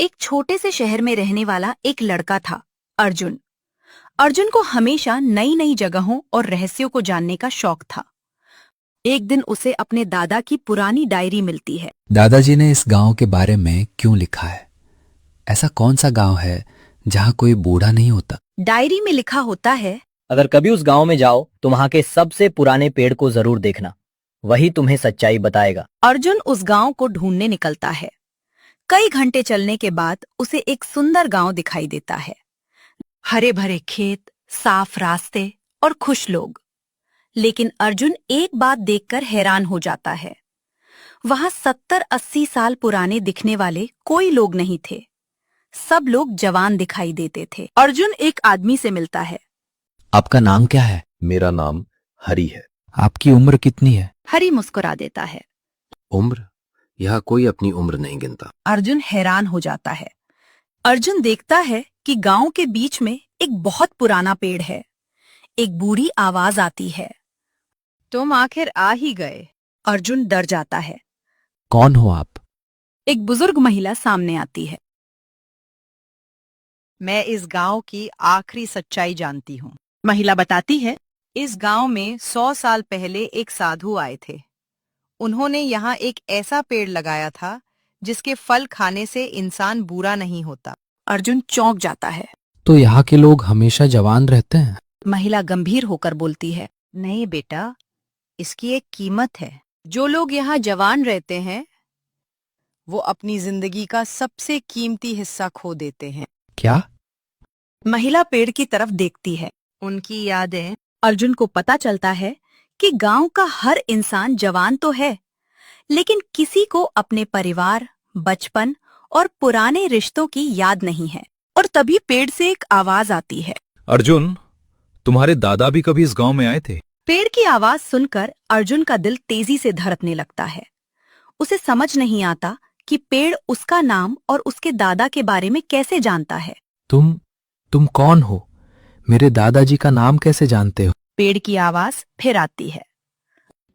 एक छोटे से शहर में रहने वाला एक लड़का था, अर्जुन। अर्जुन को हमेशा नई नई जगहों और रहस्यों को जानने का शौक था। एक दिन उसे अपने दादा की पुरानी डायरी मिलती है। दादाजी ने इस गांव के बारे में क्यों लिखा है? ऐसा कौन सा गांव है जहां कोई बूढ़ा नहीं होता? डायरी में लिखा होता है, अगर कभी उस गांव में जाओ तो वहां के सबसे पुराने पेड़ को जरूर देखना, वही तुम्हें सच्चाई बताएगा। अर्जुन उस गांव को ढूंढने निकलता है। कई घंटे चलने के बाद उसे एक सुंदर गांव दिखाई देता है। हरे भरे खेत, साफ रास्ते और खुश लोग। लेकिन अर्जुन एक बात देखकर हैरान हो जाता है। वहां 70-80 साल पुराने दिखने वाले कोई लोग नहीं थे। सब लोग जवान दिखाई देते थे। अर्जुन एक आदमी से मिलता है। आपका नाम क्या है? मेरा नाम हरि है। आपकी उम्र कितनी है? हरि मुस्कुरा देता है। उम्र? यहाँ कोई अपनी उम्र नहीं गिनता। अर्जुन हैरान हो जाता है। अर्जुन देखता है कि गांव के बीच में एक बहुत पुराना पेड़ है। एक बूढ़ी आवाज आती है, तुम आखिर आ ही गए। अर्जुन डर जाता है। कौन हो आप? एक बुजुर्ग महिला सामने आती है। मैं इस गांव की आखिरी सच्चाई जानती हूँ। महिला बताती है, इस गांव में 100 साल पहले एक साधु आए थे। उन्होंने यहाँ एक ऐसा पेड़ लगाया था जिसके फल खाने से इंसान बुरा नहीं होता। अर्जुन चौंक जाता है। तो यहाँ के लोग हमेशा जवान रहते हैं? महिला गंभीर होकर बोलती है, नहीं बेटा, इसकी एक कीमत है। जो लोग यहाँ जवान रहते हैं वो अपनी जिंदगी का सबसे कीमती हिस्सा खो देते हैं। क्या? महिला पेड़ की तरफ देखती है। उनकी यादें। अर्जुन को पता चलता है कि गांव का हर इंसान जवान तो है, लेकिन किसी को अपने परिवार, बचपन और पुराने रिश्तों की याद नहीं है। और तभी पेड़ से एक आवाज आती है, अर्जुन, तुम्हारे दादा भी कभी इस गांव में आए थे? पेड़ की आवाज सुनकर अर्जुन का दिल तेजी से धड़कने लगता है। उसे समझ नहीं आता कि पेड़ उसका नाम और उसके दादा के बारे में कैसे जानता है। तुम कौन हो? मेरे दादाजी का नाम कैसे जानते हो? पेड़ की आवाज फिर आती है,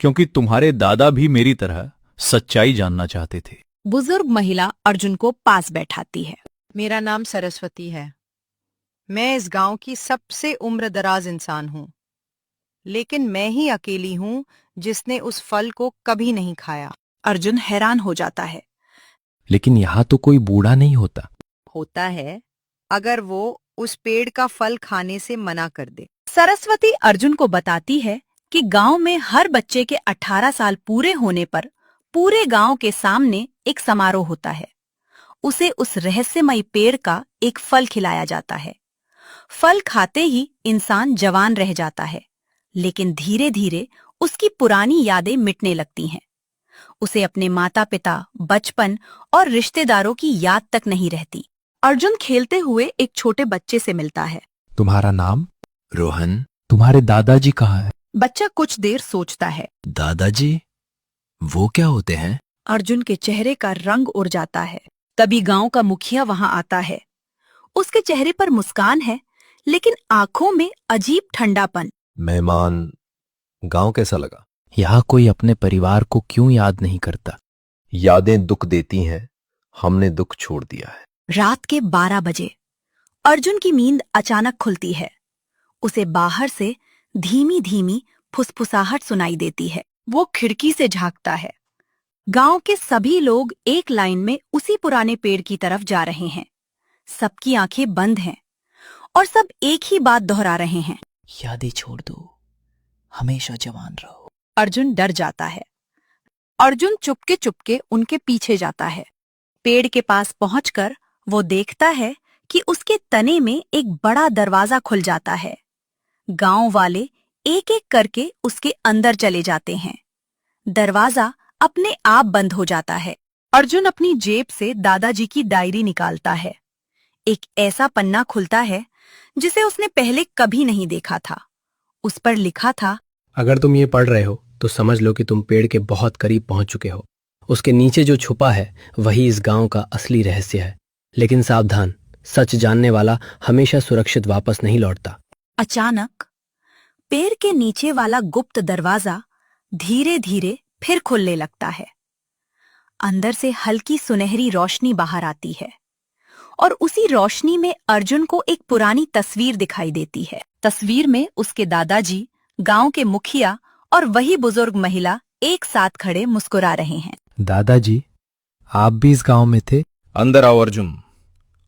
क्योंकि तुम्हारे दादा भी मेरी तरह सच्चाई जानना चाहते थे। बुजुर्ग महिला अर्जुन को पास बैठाती है। मेरा नाम सरस्वती है। मैं इस गांव की सबसे उम्रदराज इंसान हूँ, लेकिन मैं ही अकेली हूँ जिसने उस फल को कभी नहीं खाया। अर्जुन हैरान हो जाता है। लेकिन यहाँ तो कोई बूढ़ा नहीं होता। होता है, अगर वो उस पेड़ का फल खाने से मना कर दे। सरस्वती अर्जुन को बताती है कि गांव में हर बच्चे के 18 साल पूरे होने पर पूरे गांव के सामने एक समारोह होता है। उसे उस रहस्यमयी पेड़ का एक फल खिलाया जाता है। फल खाते ही इंसान जवान रह जाता है, लेकिन धीरे धीरे उसकी पुरानी यादें मिटने लगती हैं। उसे अपने माता पिता, बचपन और रिश्तेदारों की याद तक नहीं रहती। अर्जुन खेलते हुए एक छोटे बच्चे से मिलता है। तुम्हारा नाम? रोहन। तुम्हारे दादाजी कहाँ हैं? बच्चा कुछ देर सोचता है। दादाजी? वो क्या होते हैं? अर्जुन के चेहरे का रंग उड़ जाता है। तभी गांव का मुखिया वहां आता है। उसके चेहरे पर मुस्कान है, लेकिन आंखों में अजीब ठंडापन। मेहमान, गांव कैसा लगा? यहाँ कोई अपने परिवार को क्यों याद नहीं करता? यादें दुख देती हैं, हमने दुख छोड़ दिया है। रात के 12 बजे अर्जुन की नींद अचानक खुलती है। उसे बाहर से धीमी धीमी फुसफुसाहट सुनाई देती है। वो खिड़की से झांकता है। गांव के सभी लोग एक लाइन में उसी पुराने पेड़ की तरफ जा रहे हैं। सबकी आंखें बंद हैं और सब एक ही बात दोहरा रहे हैं, यादें छोड़ दो, हमेशा जवान रहो। अर्जुन डर जाता है। अर्जुन चुपके चुपके उनके पीछे जाता है। पेड़ के पास पहुंचकर वो देखता है कि उसके तने में एक बड़ा दरवाजा खुल जाता है। गांव वाले एक एक करके उसके अंदर चले जाते हैं। दरवाजा अपने आप बंद हो जाता है। अर्जुन अपनी जेब से दादाजी की डायरी निकालता है। एक ऐसा पन्ना खुलता है जिसे उसने पहले कभी नहीं देखा था। उस पर लिखा था, अगर तुम ये पढ़ रहे हो तो समझ लो कि तुम पेड़ के बहुत करीब पहुंच चुके हो। उसके नीचे जो छुपा है वही इस गांव का असली रहस्य है। लेकिन सावधान, सच जानने वाला हमेशा सुरक्षित वापस नहीं लौटता। अचानक पेड़ के नीचे वाला गुप्त दरवाजा धीरे धीरे फिर खुलने लगता है। अंदर से हल्की सुनहरी रोशनी बाहर आती है। और उसी रोशनी में अर्जुन को एक पुरानी तस्वीर दिखाई देती है। तस्वीर में उसके दादाजी, गांव के मुखिया और वही बुजुर्ग महिला एक साथ खड़े मुस्कुरा रहे हैं। दादाजी, आप भी इस गांव में थे? अंदर आओ अर्जुन,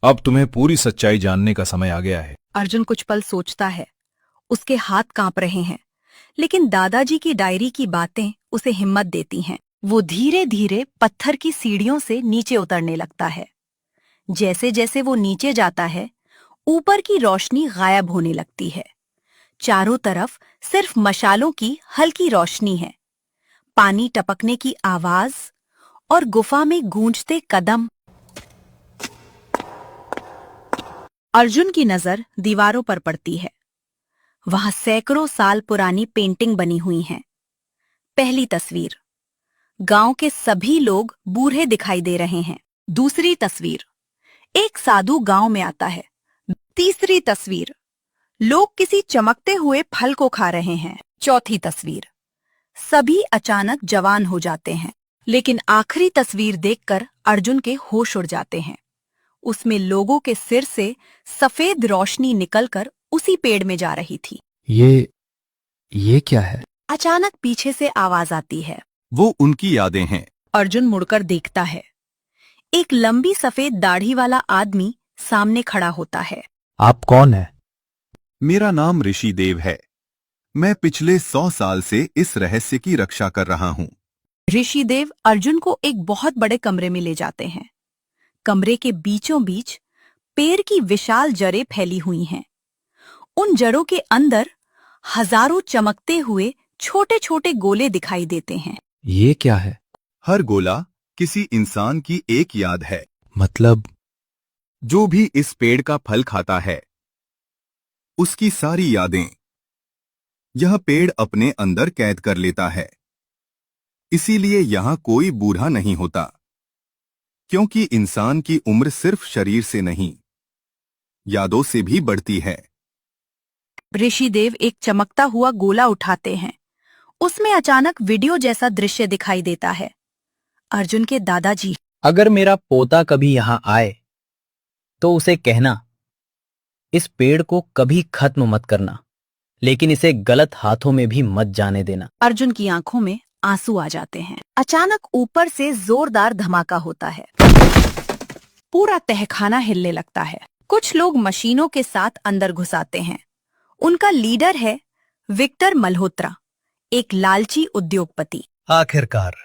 अब तुम्हें पूरी सच्चाई जानने का समय आ गया है। अर्जुन कुछ पल सोचता है। उसके हाथ कांप रहे हैं, लेकिन दादाजी की डायरी की बातें उसे हिम्मत देती हैं। वो धीरे धीरे पत्थर की सीढ़ियों से नीचे उतरने लगता है। जैसे जैसे वो नीचे जाता है, ऊपर की रोशनी गायब होने लगती है। चारों तरफ सिर्फ मशालों की हल्की रोशनी है, पानी टपकने की आवाज और गुफा में गूंजते कदम। अर्जुन की नजर दीवारों पर पड़ती है। वहां सैकड़ों साल पुरानी पेंटिंग बनी हुई हैं। पहली तस्वीर, गांव के सभी लोग बूढ़े दिखाई दे रहे हैं। दूसरी तस्वीर, एक साधु गांव में आता है। तीसरी तस्वीर, लोग किसी चमकते हुए फल को खा रहे हैं। चौथी तस्वीर, सभी अचानक जवान हो जाते हैं। लेकिन आखिरी तस्वीर देखकर अर्जुन के होश उड़ जाते हैं। उसमें लोगों के सिर से सफेद रोशनी निकलकर उसी पेड़ में जा रही थी। ये क्या है? अचानक पीछे से आवाज आती है। वो उनकी यादें हैं। अर्जुन मुड़कर देखता है। एक लंबी सफेद दाढ़ी वाला आदमी सामने खड़ा होता है। आप कौन है? मेरा नाम ऋषिदेव है। मैं पिछले 100 साल से इस रहस्य की रक्षा कर रहा हूँ। ऋषिदेव अर्जुन को एक बहुत बड़े कमरे में ले जाते हैं। कमरे के बीचों बीच पेड़ की विशाल जड़ें फैली हुई हैं। उन जड़ों के अंदर हजारों चमकते हुए छोटे छोटे गोले दिखाई देते हैं। ये क्या है? हर गोला किसी इंसान की एक याद है। मतलब? जो भी इस पेड़ का फल खाता है, उसकी सारी यादें यह पेड़ अपने अंदर कैद कर लेता है। इसीलिए यहां कोई बूढ़ा नहीं होता, क्योंकि इंसान की उम्र सिर्फ शरीर से नहीं, यादों से भी बढ़ती है। ऋषिदेव एक चमकता हुआ गोला उठाते हैं। उसमें अचानक वीडियो जैसा दृश्य दिखाई देता है। अर्जुन के दादाजी। अगर मेरा पोता कभी यहाँ आए तो उसे कहना, इस पेड़ को कभी खत्म मत करना, लेकिन इसे गलत हाथों में भी मत जाने देना। अर्जुन की आंखों में आंसू आ जाते हैं। अचानक ऊपर से जोरदार धमाका होता है। पूरा तहखाना हिलने लगता है। कुछ लोग मशीनों के साथ अंदर घुस आते हैं। उनका लीडर है विक्टर मल्होत्रा, एक लालची उद्योगपति। आखिरकार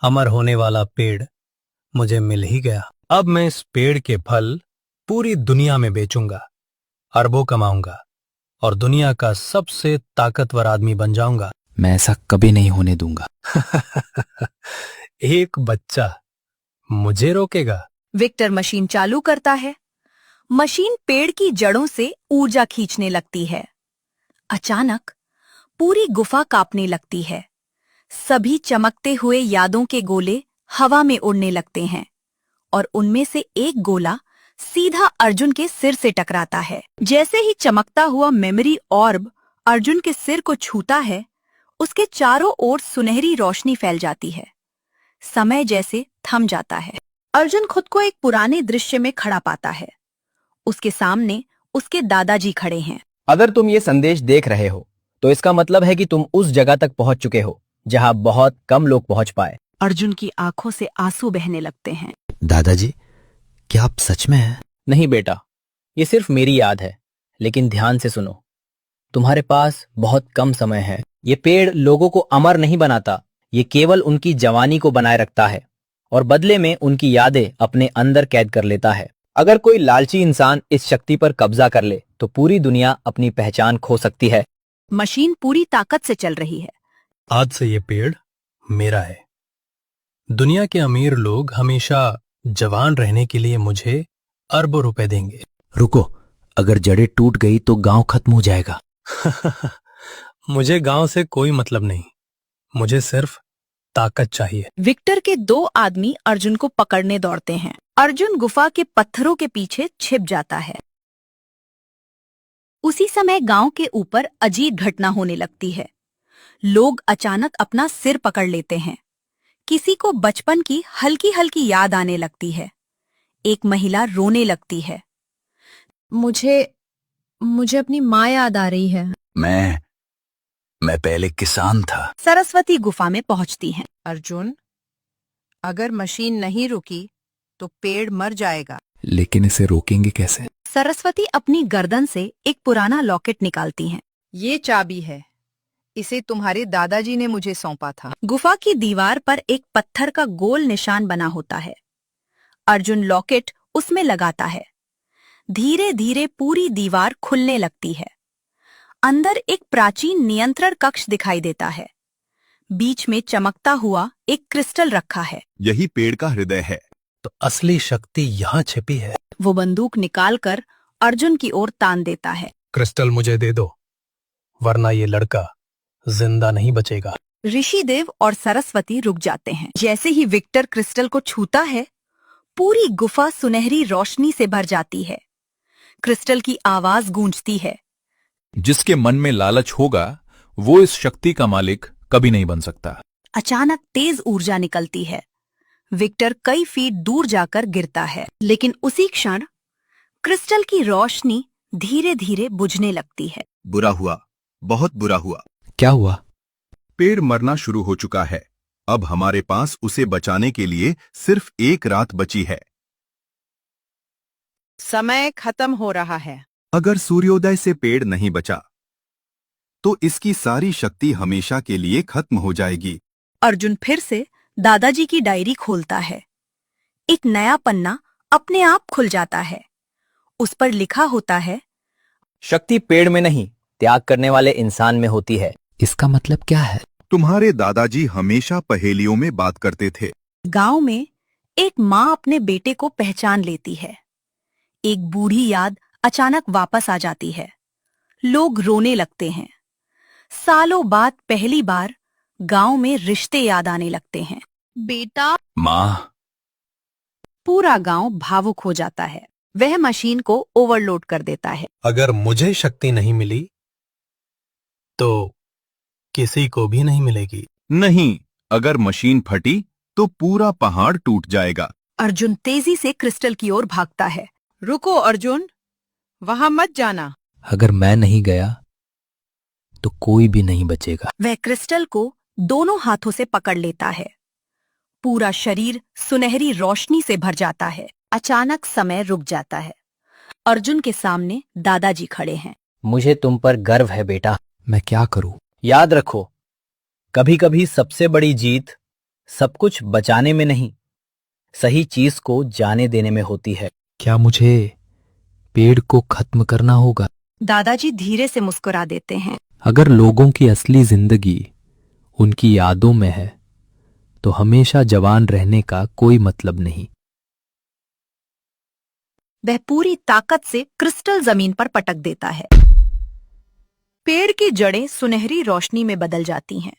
अमर होने वाला पेड़ मुझे मिल ही गया। अब मैं इस पेड़ के फल पूरी दुनिया में बेचूंगा, अरबों कमाऊंगा और दुनिया का सबसे ताकतवर आदमी बन जाऊंगा। मैं ऐसा कभी नहीं होने दूंगा। एक बच्चा मुझे रोकेगा? विक्टर मशीन चालू करता है। मशीन पेड़ की जड़ों से ऊर्जा खींचने लगती है। अचानक पूरी गुफा कांपने लगती है। सभी चमकते हुए यादों के गोले हवा में उड़ने लगते हैं और उनमें से एक गोला सीधा अर्जुन के सिर से टकराता है। जैसे ही चमकता हुआ मेमोरी ऑर्ब अर्जुन के सिर को छूता है, उसके चारों ओर सुनहरी रोशनी फैल जाती है। समय जैसे थम जाता है। अर्जुन खुद को एक पुराने दृश्य में खड़ा पाता है। उसके सामने उसके दादाजी खड़े हैं। अगर तुम ये संदेश देख रहे हो तो इसका मतलब है कि तुम उस जगह तक पहुंच चुके हो जहां बहुत कम लोग पहुंच पाए। अर्जुन की आंखों से आंसू बहने लगते हैं। दादाजी, क्या आप सच में हैं? नहीं बेटा, ये सिर्फ मेरी याद है, लेकिन ध्यान से सुनो। तुम्हारे पास बहुत कम समय है। ये पेड़ लोगों को अमर नहीं बनाता, ये केवल उनकी जवानी को बनाए रखता है और बदले में उनकी यादें अपने अंदर कैद कर लेता है। अगर कोई लालची इंसान इस शक्ति पर कब्जा कर ले तो पूरी दुनिया अपनी पहचान खो सकती है। मशीन पूरी ताकत से चल रही है। आज से ये पेड़ मेरा है। दुनिया के अमीर लोग हमेशा जवान रहने के लिए मुझे अरबों रुपए देंगे। रुको, अगर जड़ें टूट गई तो गांव खत्म हो जाएगा। मुझे गांव से कोई मतलब नहीं, मुझे सिर्फ ताकत चाहिए। विक्टर के दो आदमी अर्जुन को पकड़ने दौड़ते हैं। अर्जुन गुफा के पत्थरों के पीछे छिप जाता है। उसी समय गांव के ऊपर अजीब घटना होने लगती है। लोग अचानक अपना सिर पकड़ लेते हैं। किसी को बचपन की हल्की हल्की याद आने लगती है। एक महिला रोने लगती है। मुझे अपनी माँ याद आ रही है। मैं पहले किसान था। सरस्वती गुफा में पहुंचती हैं। अर्जुन, अगर मशीन नहीं रुकी तो पेड़ मर जाएगा। लेकिन इसे रोकेंगे कैसे? सरस्वती अपनी गर्दन से एक पुराना लॉकेट निकालती हैं। ये चाबी है, इसे तुम्हारे दादाजी ने मुझे सौंपा था। गुफा की दीवार पर एक पत्थर का गोल निशान बना होता है। अर्जुन लॉकेट उसमें लगाता है। धीरे धीरे पूरी दीवार खुलने लगती है। अंदर एक प्राचीन नियंत्रण कक्ष दिखाई देता है। बीच में चमकता हुआ एक क्रिस्टल रखा है। यही पेड़ का हृदय है। तो असली शक्ति यहाँ छिपी है। वो बंदूक निकालकर अर्जुन की ओर तान देता है। क्रिस्टल मुझे दे दो, वरना ये लड़का जिंदा नहीं बचेगा। ऋषिदेव और सरस्वती रुक जाते हैं। जैसे ही विक्टर क्रिस्टल को छूता है, पूरी गुफा सुनहरी रोशनी से भर जाती है। क्रिस्टल की आवाज गूंजती है। जिसके मन में लालच होगा वो इस शक्ति का मालिक कभी नहीं बन सकता। अचानक तेज ऊर्जा निकलती है। विक्टर कई फीट दूर जाकर गिरता है, लेकिन उसी क्षण क्रिस्टल की रोशनी धीरे धीरे बुझने लगती है। बुरा हुआ, बहुत बुरा हुआ। क्या हुआ? पेड़ मरना शुरू हो चुका है। अब हमारे पास उसे बचाने के लिए सिर्फ एक रात बची है। समय खत्म हो रहा है। अगर सूर्योदय से पेड़ नहीं बचा तो इसकी सारी शक्ति हमेशा के लिए खत्म हो जाएगी। अर्जुन फिर से दादाजी की डायरी खोलता है। एक नया पन्ना अपने आप खुल जाता है। उस पर लिखा होता है, शक्ति पेड़ में नहीं, त्याग करने वाले इंसान में होती है। इसका मतलब क्या है? तुम्हारे दादाजी हमेशा पहेलियों में बात करते थे। गांव में एक माँ अपने बेटे को पहचान लेती है। एक बूढ़ी याद अचानक वापस आ जाती है। लोग रोने लगते हैं। सालों बाद पहली बार गांव में रिश्ते याद आने लगते हैं। बेटा, माँ, पूरा गांव भावुक हो जाता है। वह मशीन को ओवरलोड कर देता है। अगर मुझे शक्ति नहीं मिली तो किसी को भी नहीं मिलेगी। नहीं, अगर मशीन फटी तो पूरा पहाड़ टूट जाएगा। अर्जुन तेजी से क्रिस्टल की ओर भागता है। रुको अर्जुन, वहां मत जाना। अगर मैं नहीं गया तो कोई भी नहीं बचेगा। वह क्रिस्टल को दोनों हाथों से पकड़ लेता है। पूरा शरीर सुनहरी रोशनी से भर जाता है। अचानक समय रुक जाता है। अर्जुन के सामने दादाजी खड़े हैं। मुझे तुम पर गर्व है बेटा। मैं क्या करूं? याद रखो, कभी कभी सबसे बड़ी जीत सब कुछ बचाने में नहीं, सही चीज को जाने देने में होती है। क्या मुझे पेड़ को खत्म करना होगा? दादाजी धीरे से मुस्कुरा देते हैं। अगर लोगों की असली जिंदगी उनकी यादों में है तो हमेशा जवान रहने का कोई मतलब नहीं। वह पूरी ताकत से क्रिस्टल जमीन पर पटक देता है। पेड़ की जड़ें सुनहरी रोशनी में बदल जाती हैं।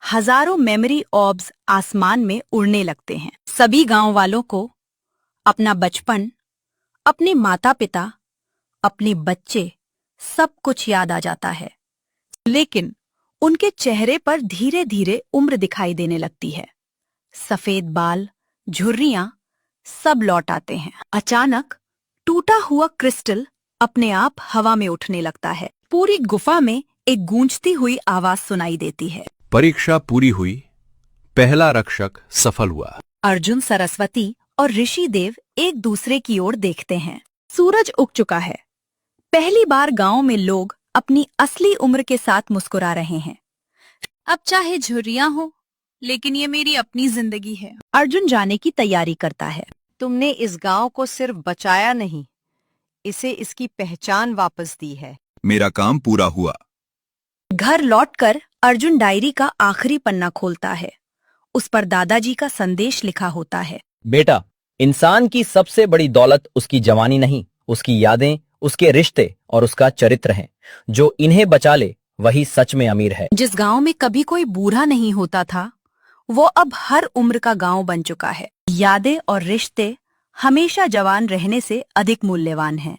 हजारों मेमोरी ऑर्ब्स आसमान में उड़ने लगते हैं। सभी गांव वालों को अपना बचपन, अपने माता पिता, अपने बच्चे, सब कुछ याद आ जाता है। लेकिन उनके चेहरे पर धीरे धीरे उम्र दिखाई देने लगती है। सफेद बाल, झुर्रियां, सब लौट आते हैं। अचानक टूटा हुआ क्रिस्टल अपने आप हवा में उठने लगता है। पूरी गुफा में एक गूंजती हुई आवाज सुनाई देती है। परीक्षा पूरी हुई, पहला रक्षक सफल हुआ। अर्जुन, सरस्वती और ऋषिदेव एक दूसरे की ओर देखते हैं। सूरज उग चुका है। पहली बार गांव में लोग अपनी असली उम्र के साथ मुस्कुरा रहे हैं। अब चाहे झुर्रियां हो, लेकिन ये मेरी अपनी जिंदगी है। अर्जुन जाने की तैयारी करता है। तुमने इस गांव को सिर्फ बचाया नहीं, इसे इसकी पहचान वापस दी है। मेरा काम पूरा हुआ। घर लौटकर अर्जुन डायरी का आखिरी पन्ना खोलता है। उस पर दादाजी का संदेश लिखा होता है। बेटा, इंसान की सबसे बड़ी दौलत उसकी जवानी नहीं, उसकी यादें, उसके रिश्ते और उसका चरित्र हैं। जो इन्हें बचा ले वही सच में अमीर है। जिस गांव में कभी कोई बूढ़ा नहीं होता था, वो अब हर उम्र का गांव बन चुका है। यादें और रिश्ते हमेशा जवान रहने से अधिक मूल्यवान हैं।